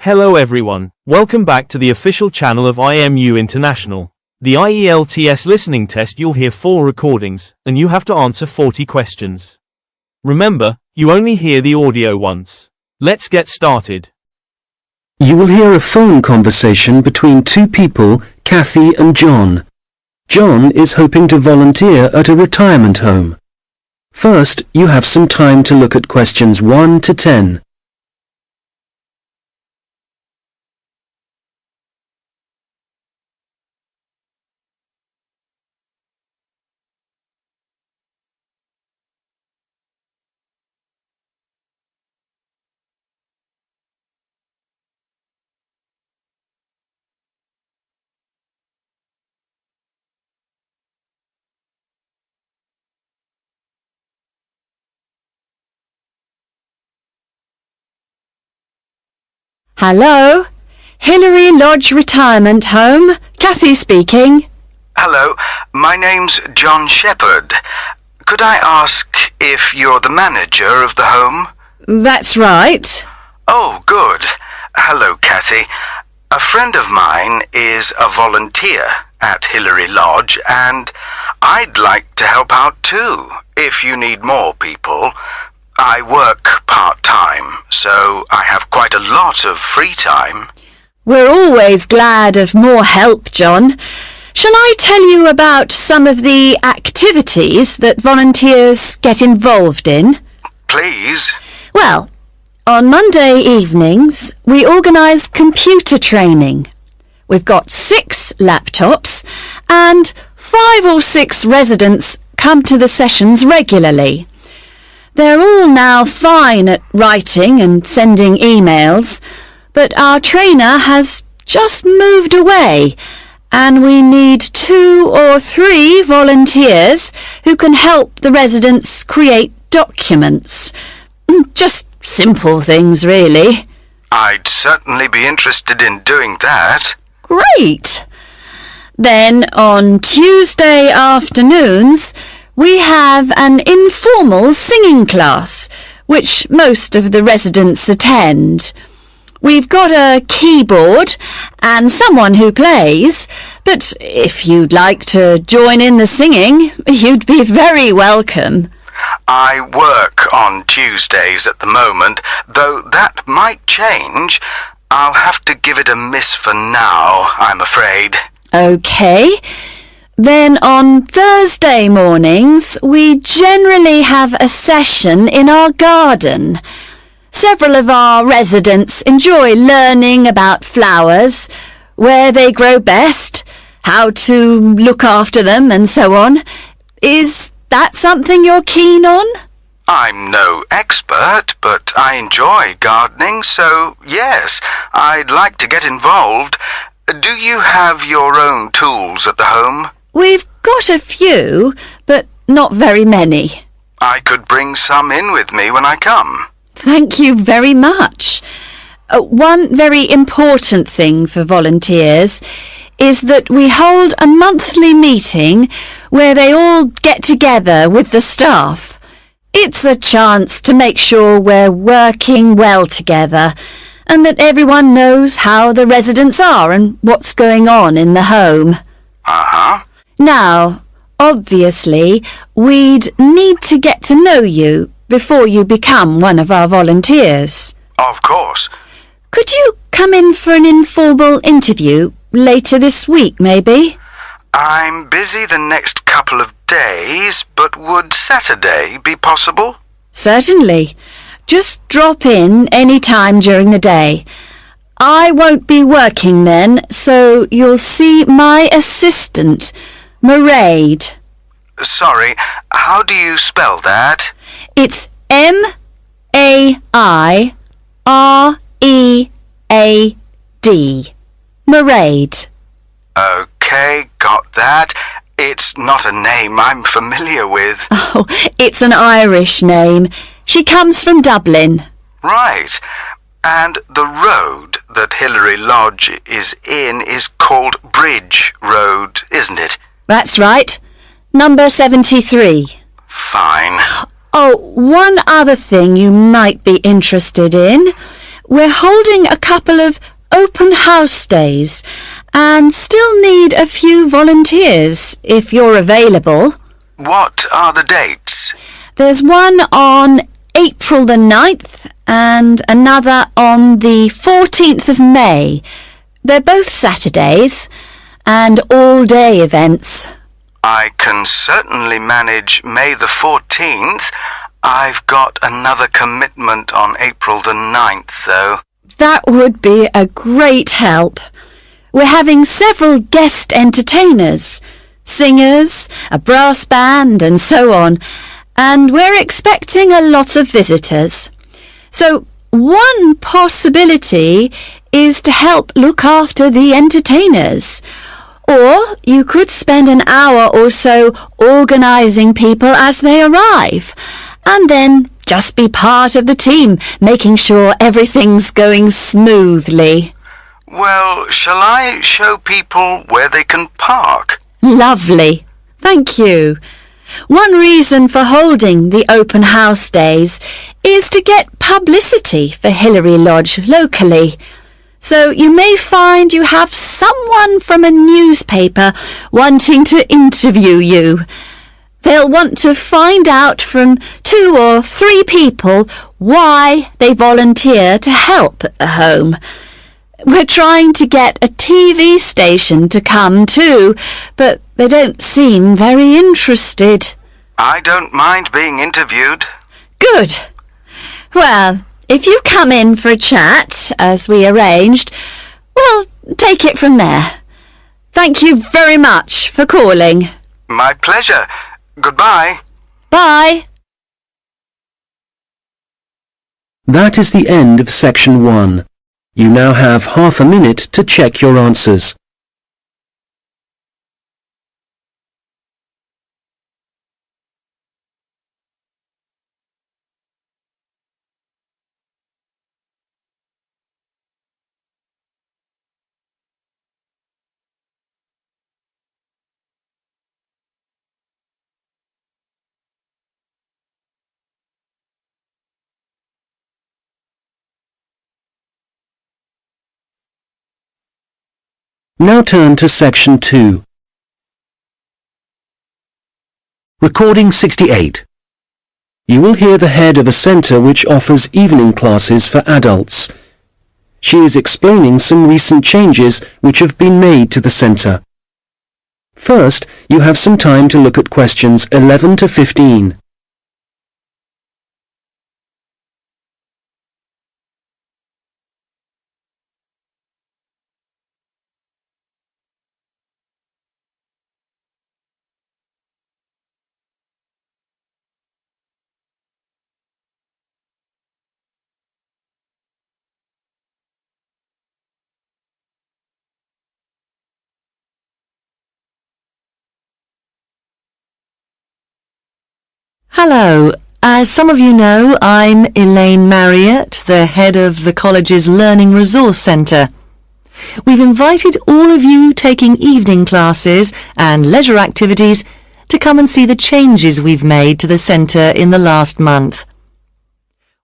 Hello everyone, welcome back to the official channel of IMU International. The IELTS listening test, you'll hear 4 recordings, and you have to answer 40 questions. Remember, you only hear the audio once. Let's get started. You will hear a phone conversation between 2 people, Kathy and John. John is hoping to volunteer at a retirement home. First, you have some time to look at questions 1 to 10. Hello, Hillary Lodge Retirement Home, Kathy speaking. Hello, my name's John Shepherd. Could I ask if you're the manager of the home? That's right. Oh, good. Hello, Kathy. A friend of mine is a volunteer at Hillary Lodge, and I'd like to help out too, if you need more people. I work part-time, so I have quite a lot of free time. We're always glad of more help, John. Shall I tell you about some of the activities that volunteers get involved in? Please. Well, on Monday evenings, we organise computer training. We've got 6 laptops, and 5 or 6 residents come to the sessions regularly. They're all now fine at writing and sending emails, but our trainer has just moved away, and we need 2 or 3 volunteers who can help the residents create documents. Just simple things, really. I'd certainly be interested in doing that. Great! Then on Tuesday afternoons, we have an informal singing class, which most of the residents attend. We've got a keyboard and someone who plays, but if you'd like to join in the singing, you'd be very welcome. I work on Tuesdays at the moment, though that might change. I'll have to give it a miss for now, I'm afraid. OK. Then on Thursday mornings, we generally have a session in our garden. Several of our residents enjoy learning about flowers, where they grow best, how to look after them and so on. Is that something you're keen on? I'm no expert, but I enjoy gardening, so yes, I'd like to get involved. Do you have your own tools at the home? We've got a few, but not very many. I could bring some in with me when I come. Thank you very much. One very important thing for volunteers is that we hold a monthly meeting where they all get together with the staff. It's a chance to make sure we're working well together and that everyone knows how the residents are and what's going on in the home. Uh-huh. Now, obviously, we'd need to get to know you before you become one of our volunteers. Of course. Could you come in for an informal interview later this week, maybe? I'm busy the next couple of days, but would Saturday be possible? Certainly. Just drop in any time during the day. I won't be working then, so you'll see my assistant, Mairead. Sorry, how do you spell that? It's M-A-I-R-E-A-D. Mairead. OK, got that. It's not a name I'm familiar with. Oh, it's an Irish name. She comes from Dublin. Right. And the road that Hillary Lodge is in is called Bridge Road, isn't it? That's right. Number 73. Fine. Oh, one other thing you might be interested in. We're holding a couple of open house days and still need a few volunteers if you're available. What are the dates? There's one on April the 9th and another on the 14th of May. They're both Saturdays and all-day events. I can certainly manage May the 14th. I've got another commitment on April the 9th, though. That would be a great help. We're having several guest entertainers, singers, a brass band and so on, and we're expecting a lot of visitors. So one possibility is to help look after the entertainers. Or you could spend an hour or so organising people as they arrive, and then just be part of the team, making sure everything's going smoothly. Well, shall I show people where they can park? Lovely. Thank you. One reason for holding the open house days is to get publicity for Hillary Lodge locally. So you may find you have someone from a newspaper wanting to interview you. They'll want to find out from 2 or 3 people why they volunteer to help at the home. We're trying to get a TV station to come too, but they don't seem very interested. I don't mind being interviewed. Good. Well, if you come in for a chat, as we arranged, we'll take it from there. Thank you very much for calling. My pleasure. Goodbye. Bye. That is the end of section 1. You now have half a minute to check your answers. Now turn to section 2. Recording 68. You will hear the head of a centre which offers evening classes for adults. She is explaining some recent changes which have been made to the centre. First, you have some time to look at questions 11 to 15. Hello. As some of you know, I'm Mairead, the head of the college's Learning Resource Centre. We've invited all of you taking evening classes and leisure activities to come and see the changes we've made to the centre in the last month.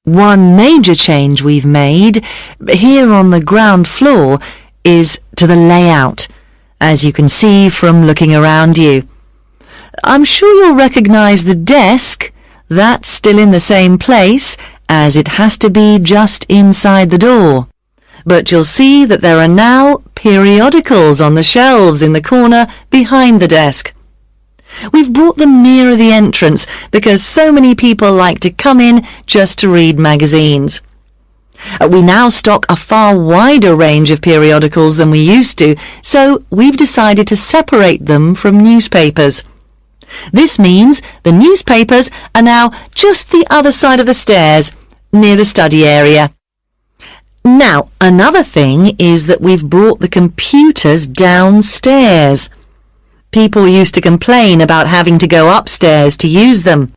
One major change we've made here on the ground floor is to the layout, as you can see from looking around you. I'm sure you'll recognise the desk. That's still in the same place, as it has to be just inside the door. But you'll see that there are now periodicals on the shelves in the corner behind the desk. We've brought them nearer the entrance because so many people like to come in just to read magazines. We now stock a far wider range of periodicals than we used to, so we've decided to separate them from newspapers. This means the newspapers are now just the other side of the stairs, near the study area. Now, another thing is that we've brought the computers downstairs. People used to complain about having to go upstairs to use them.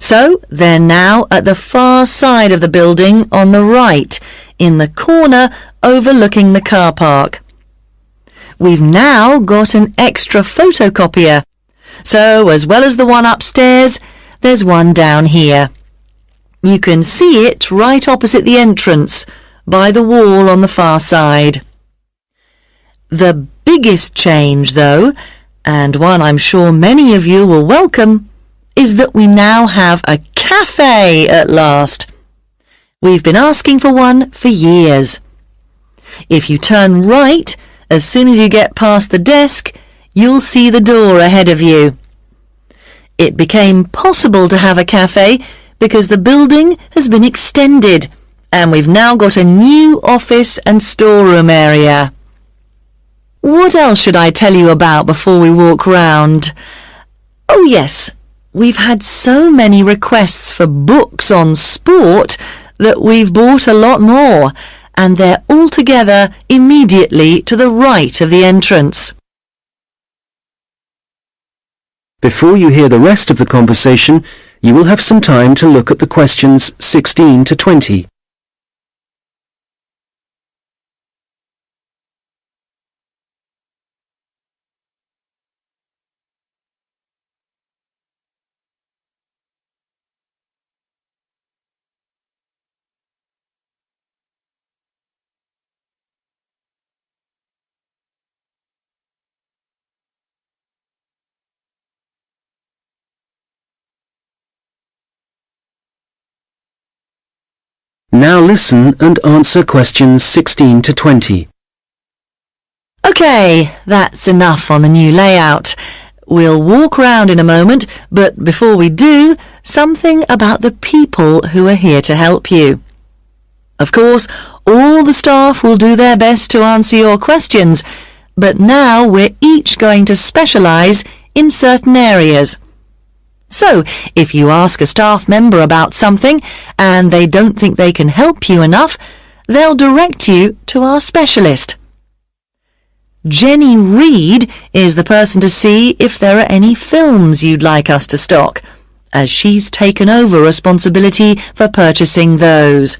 So they're now at the far side of the building on the right, in the corner overlooking the car park. We've now got an extra photocopier. So, as well as the one upstairs, there's one down here. You can see it right opposite the entrance, by the wall on the far side. The biggest change, though, and one I'm sure many of you will welcome, is that we now have a cafe at last. We've been asking for one for years. If you turn right, as soon as you get past the desk, you'll see the door ahead of you. It became possible to have a cafe because the building has been extended and we've now got a new office and storeroom area. What else should I tell you about before we walk round? Oh yes, we've had so many requests for books on sport that we've bought a lot more, and they're all together immediately to the right of the entrance. Before you hear the rest of the conversation, you will have some time to look at the questions 16 to 20. Now listen and answer questions 16 to 20. OK, that's enough on the new layout. We'll walk round in a moment, but before we do, something about the people who are here to help you. Of course, all the staff will do their best to answer your questions, but now we're each going to specialise in certain areas. So, if you ask a staff member about something and they don't think they can help you enough, they'll direct you to our specialist. Jenny Reed is the person to see if there are any films you'd like us to stock, as she's taken over responsibility for purchasing those.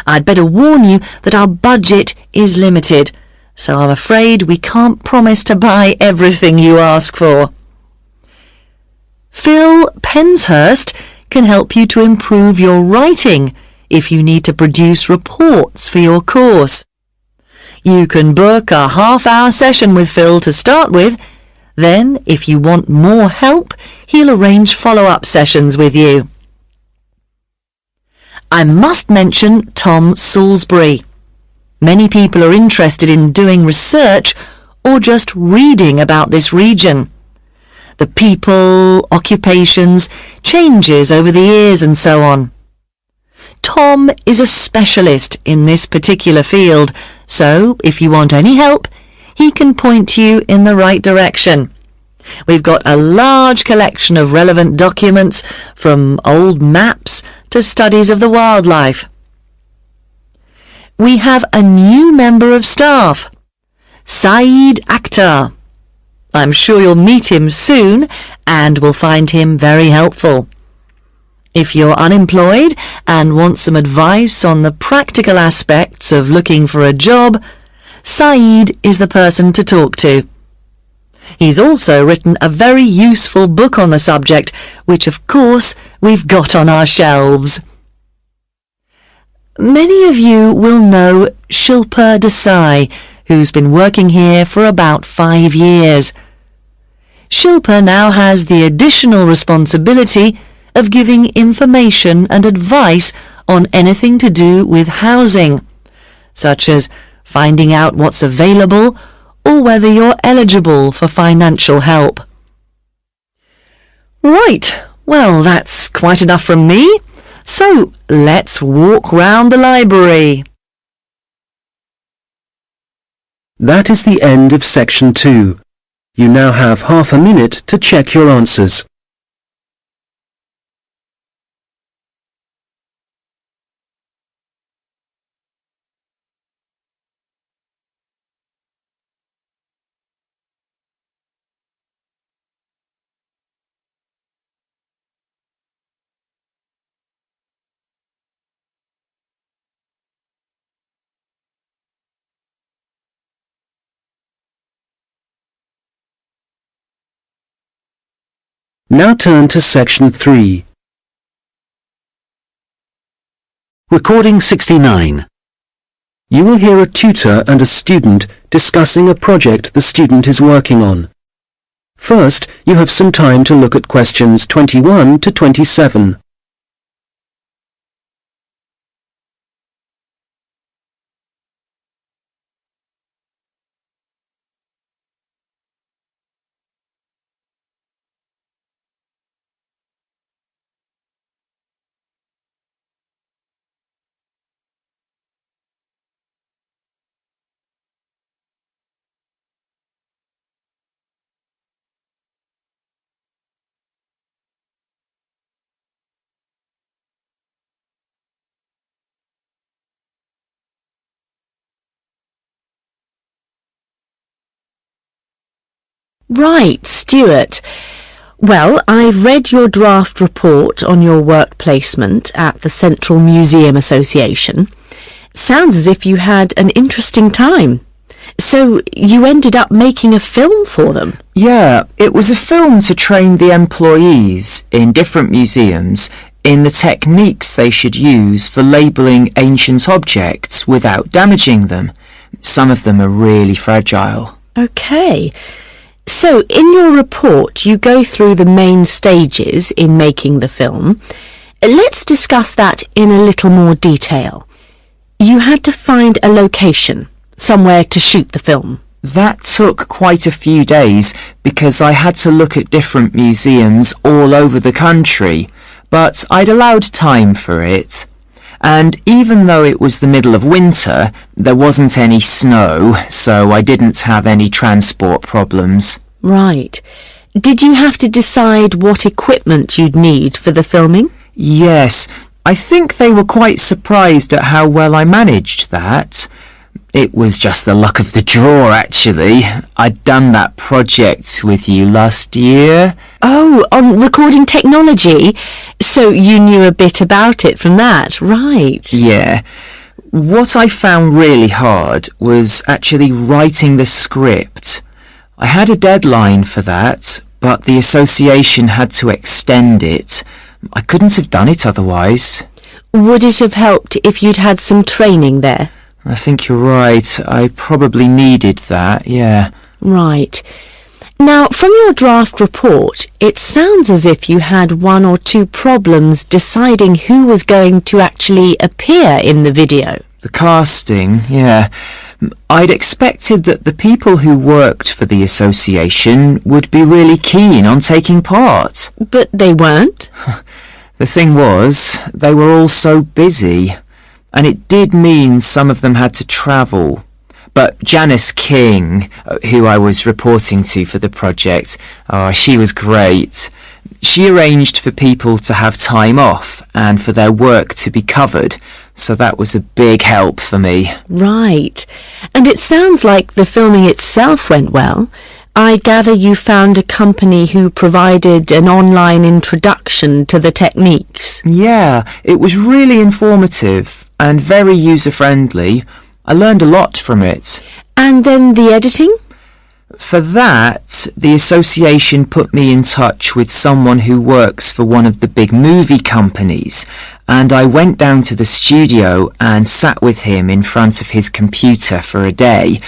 I'd better warn you that our budget is limited, so I'm afraid we can't promise to buy everything you ask for. Phil Penshurst can help you to improve your writing if you need to produce reports for your course. You can book a half-hour session with Phil to start with. Then, if you want more help, he'll arrange follow-up sessions with you. I must mention Tom Salisbury. Many people are interested in doing research or just reading about this region. The people, occupations, changes over the years and so on. Tom is a specialist in this particular field, so if you want any help, he can point you in the right direction. We've got a large collection of relevant documents, from old maps to studies of the wildlife. We have a new member of staff, Saeed Akhtar. I'm sure you'll meet him soon and will find him very helpful. If you're unemployed and want some advice on the practical aspects of looking for a job, Saeed is the person to talk to. He's also written a very useful book on the subject, which of course we've got on our shelves. Many of you will know Shilpa Desai, who's been working here for about 5 years. Shilpa now has the additional responsibility of giving information and advice on anything to do with housing, such as finding out what's available or whether you're eligible for financial help. Right, well, that's quite enough from me, so let's walk round the library. That is the end of section 2. You now have half a minute to check your answers. Now turn to section 3. Recording 69. You will hear a tutor and a student discussing a project the student is working on. First, you have some time to look at questions 21 to 27. Right, Stuart. Well, I've read your draft report on your work placement at the Central Museum Association. Sounds as if you had an interesting time. So you ended up making a film for them? Yeah, it was a film to train the employees in different museums in the techniques they should use for labelling ancient objects without damaging them. Some of them are really fragile. Okay. So, in your report, you go through the main stages in making the film. Let's discuss that in a little more detail. You had to find a location, somewhere to shoot the film. That took quite a few days because I had to look at different museums all over the country, but I'd allowed time for it. And even though it was the middle of winter, there wasn't any snow, so I didn't have any transport problems. Right. Did you have to decide what equipment you'd need for the filming? Yes, I think they were quite surprised at how well I managed that. It was just the luck of the draw, actually. I'd done that project with you last year. Oh, on recording technology? So you knew a bit about it from that, right? Yeah. What I found really hard was actually writing the script. I had a deadline for that, but the association had to extend it. I couldn't have done it otherwise. Would it have helped if you'd had some training there? I think you're right. I probably needed that, yeah. Right. Now, from your draft report, it sounds as if you had one or two problems deciding who was going to actually appear in the video. The casting, yeah. I'd expected that the people who worked for the association would be really keen on taking part. But they weren't? The thing was, they were all so busy. And it did mean some of them had to travel. But Janice King, who I was reporting to for the project, she was great. She arranged for people to have time off and for their work to be covered, so that was a big help for me. Right. And it sounds like the filming itself went well. I gather you found a company who provided an online introduction to the techniques. Yeah, it was really informative and very user-friendly. I learned a lot from it. And then the editing? For that, the association put me in touch with someone who works for one of the big movie companies, and I went down to the studio and sat with him in front of his computer for a day,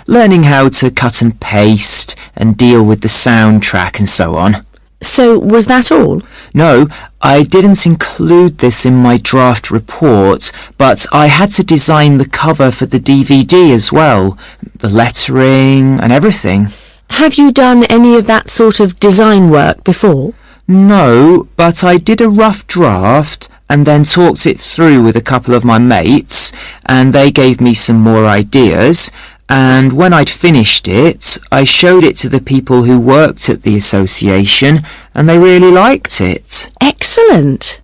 learning how to cut and paste and deal with the soundtrack and so on. So was that all? No, I didn't include this in my draft report, but I had to design the cover for the DVD as well, the lettering and everything. Have you done any of that sort of design work before? No, but I did a rough draft and then talked it through with a couple of my mates, and they gave me some more ideas. And when I'd finished it, I showed it to the people who worked at the association, and they really liked it. Excellent.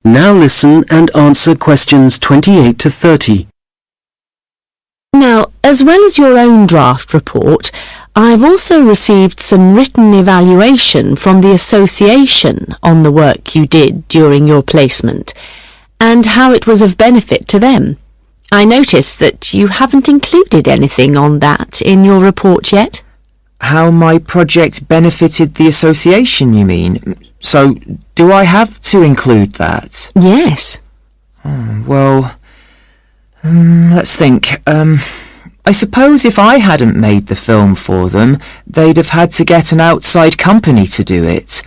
Now listen and answer questions 28 to 30. Now, as well as your own draft report, I've also received some written evaluation from the association on the work you did during your placement, and how it was of benefit to them. I noticed that you haven't included anything on that in your report yet. How my project benefited the association, you mean? So, do I have to include that? Yes. Well, let's think. I suppose if I hadn't made the film for them, they'd have had to get an outside company to do it.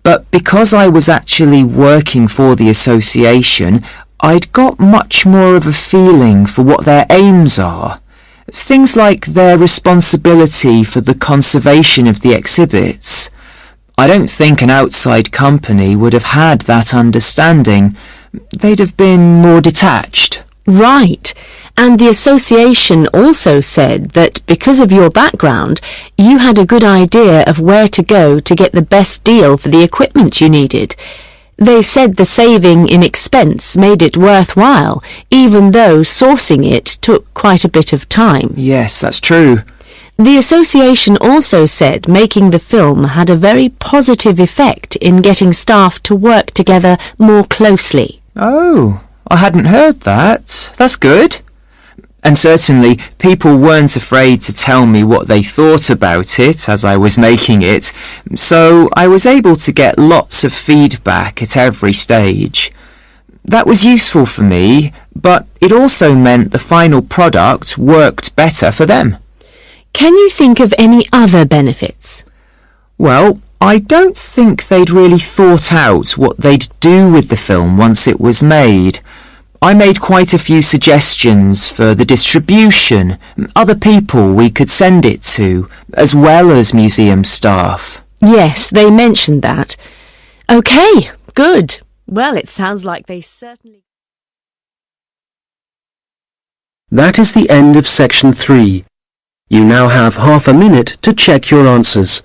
But because I was actually working for the association, I'd got much more of a feeling for what their aims are. Things like their responsibility for the conservation of the exhibits. I don't think an outside company would have had that understanding. They'd have been more detached. Right. And the association also said that because of your background, you had a good idea of where to go to get the best deal for the equipment you needed. They said the saving in expense made it worthwhile, even though sourcing it took quite a bit of time. Yes, that's true. The association also said making the film had a very positive effect in getting staff to work together more closely. Oh, I hadn't heard that. That's good. And certainly people weren't afraid to tell me what they thought about it as I was making it, so I was able to get lots of feedback at every stage. That was useful for me, but it also meant the final product worked better for them. Can you think of any other benefits? Well, I don't think they'd really thought out what they'd do with the film once it was made. I made quite a few suggestions for the distribution, other people we could send it to, as well as museum staff. Yes, they mentioned that. OK, good. Well, it sounds like they certainly... That is the end of section 3. You now have half a minute to check your answers.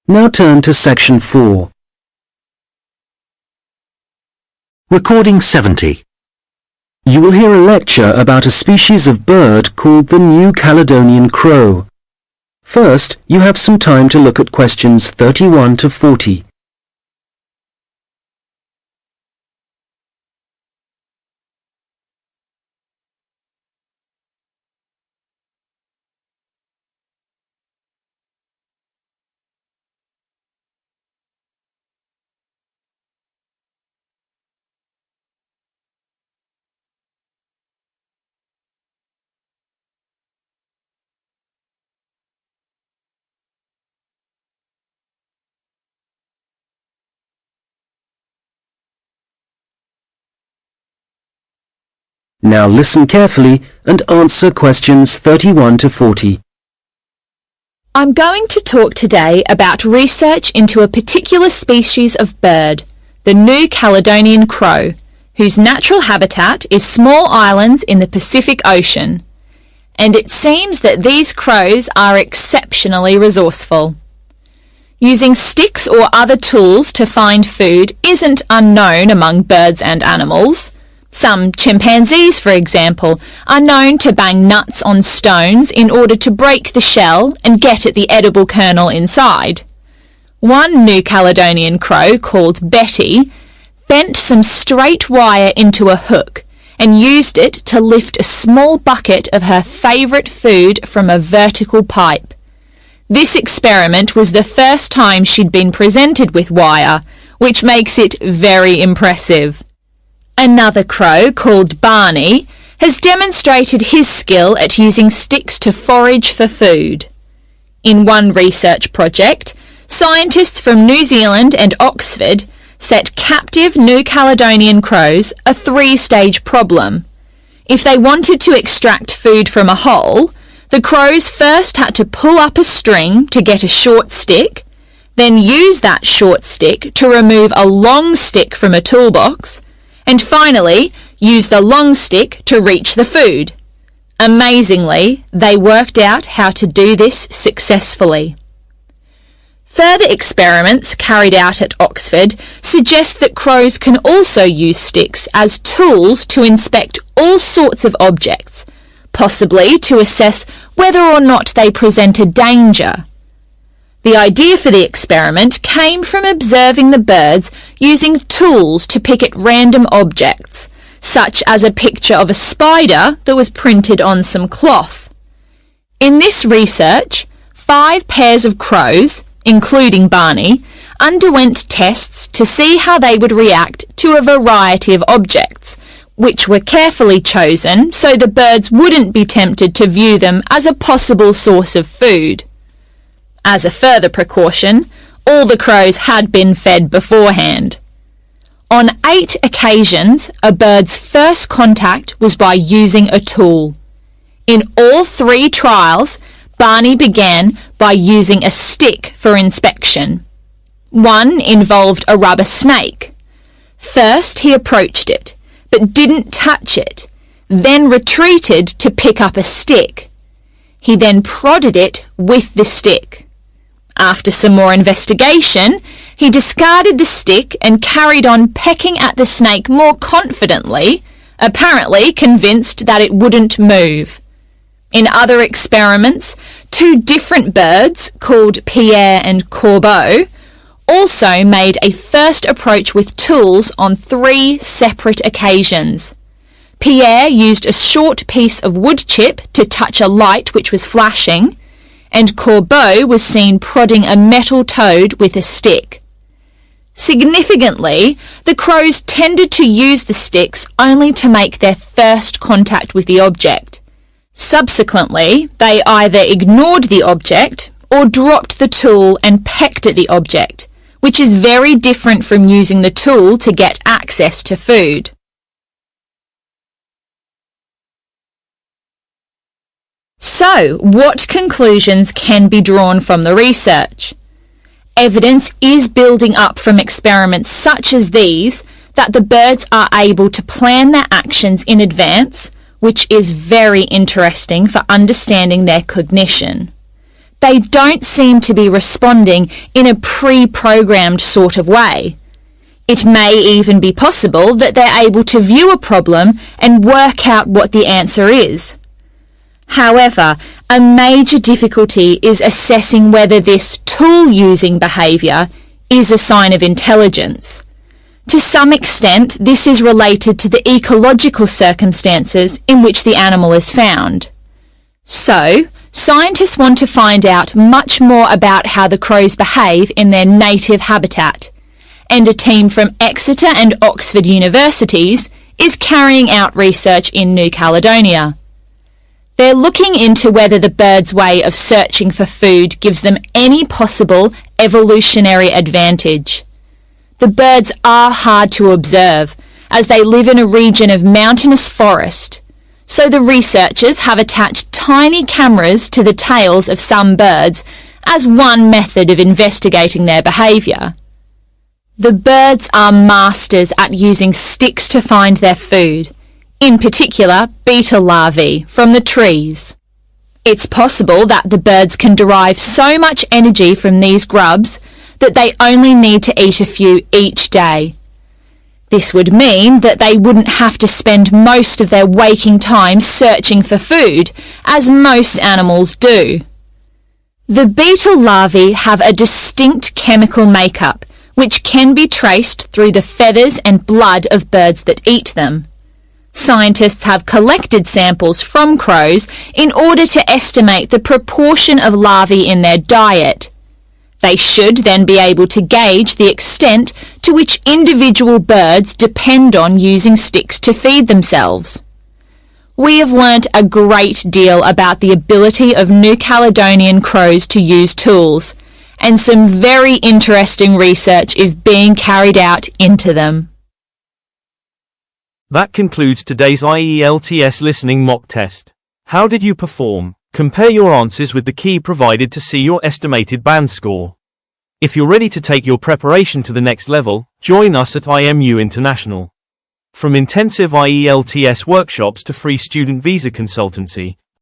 Now turn to section 4. Recording 70. You will hear a lecture about a species of bird called the New Caledonian crow. First, you have some time to look at questions 31 to 40. Now listen carefully and answer questions 31 to 40. I'm going to talk today about research into a particular species of bird, the New Caledonian crow, whose natural habitat is small islands in the Pacific Ocean. And it seems that these crows are exceptionally resourceful. Using sticks or other tools to find food isn't unknown among birds and animals. Some chimpanzees, for example, are known to bang nuts on stones in order to break the shell and get at the edible kernel inside. One New Caledonian crow, called Betty, bent some straight wire into a hook and used it to lift a small bucket of her favourite food from a vertical pipe. This experiment was the first time she'd been presented with wire, which makes it very impressive. Another crow, called Barney, has demonstrated his skill at using sticks to forage for food. In one research project, scientists from New Zealand and Oxford set captive New Caledonian crows a 3-stage problem. If they wanted to extract food from a hole, the crows first had to pull up a string to get a short stick, then use that short stick to remove a long stick from a toolbox, and finally use the long stick to reach the food. Amazingly, they worked out how to do this successfully. Further experiments carried out at Oxford suggest that crows can also use sticks as tools to inspect all sorts of objects, possibly to assess whether or not they present a danger. The idea for the experiment came from observing the birds using tools to pick at random objects, such as a picture of a spider that was printed on some cloth. In this research, 5 pairs of crows, including Barney, underwent tests to see how they would react to a variety of objects, which were carefully chosen so the birds wouldn't be tempted to view them as a possible source of food. As a further precaution, all the crows had been fed beforehand. On 8 occasions, a bird's first contact was by using a tool. In all 3 trials, Barney began by using a stick for inspection. One involved a rubber snake. First he approached it, but didn't touch it, then retreated to pick up a stick. He then prodded it with the stick. After some more investigation, he discarded the stick and carried on pecking at the snake more confidently, apparently convinced that it wouldn't move. In other experiments, 2 different birds, called Pierre and Corbeau, also made a first approach with tools on 3 separate occasions. Pierre used a short piece of wood chip to touch a light which was flashing, and Corbeau was seen prodding a metal toad with a stick. Significantly, the crows tended to use the sticks only to make their first contact with the object. Subsequently, they either ignored the object or dropped the tool and pecked at the object, which is very different from using the tool to get access to food. So, what conclusions can be drawn from the research? Evidence is building up from experiments such as these that the birds are able to plan their actions in advance, which is very interesting for understanding their cognition. They don't seem to be responding in a pre-programmed sort of way. It may even be possible that they're able to view a problem and work out what the answer is. However, a major difficulty is assessing whether this tool-using behaviour is a sign of intelligence. To some extent, this is related to the ecological circumstances in which the animal is found. So, scientists want to find out much more about how the crows behave in their native habitat, and a team from Exeter and Oxford universities is carrying out research in New Caledonia. They're looking into whether the birds' way of searching for food gives them any possible evolutionary advantage. The birds are hard to observe, as they live in a region of mountainous forest, so the researchers have attached tiny cameras to the tails of some birds as one method of investigating their behaviour. The birds are masters at using sticks to find their food, in particular beetle larvae from the trees. It's possible that the birds can derive so much energy from these grubs that they only need to eat a few each day. This would mean that they wouldn't have to spend most of their waking time searching for food, as most animals do. The beetle larvae have a distinct chemical makeup, which can be traced through the feathers and blood of birds that eat them. Scientists have collected samples from crows in order to estimate the proportion of larvae in their diet. They should then be able to gauge the extent to which individual birds depend on using sticks to feed themselves. We have learnt a great deal about the ability of New Caledonian crows to use tools, and some very interesting research is being carried out into them. That concludes today's IELTS listening mock test. How did you perform? Compare your answers with the key provided to see your estimated band score. If you're ready to take your preparation to the next level, join us at IMU International. From intensive IELTS workshops to free student visa consultancy,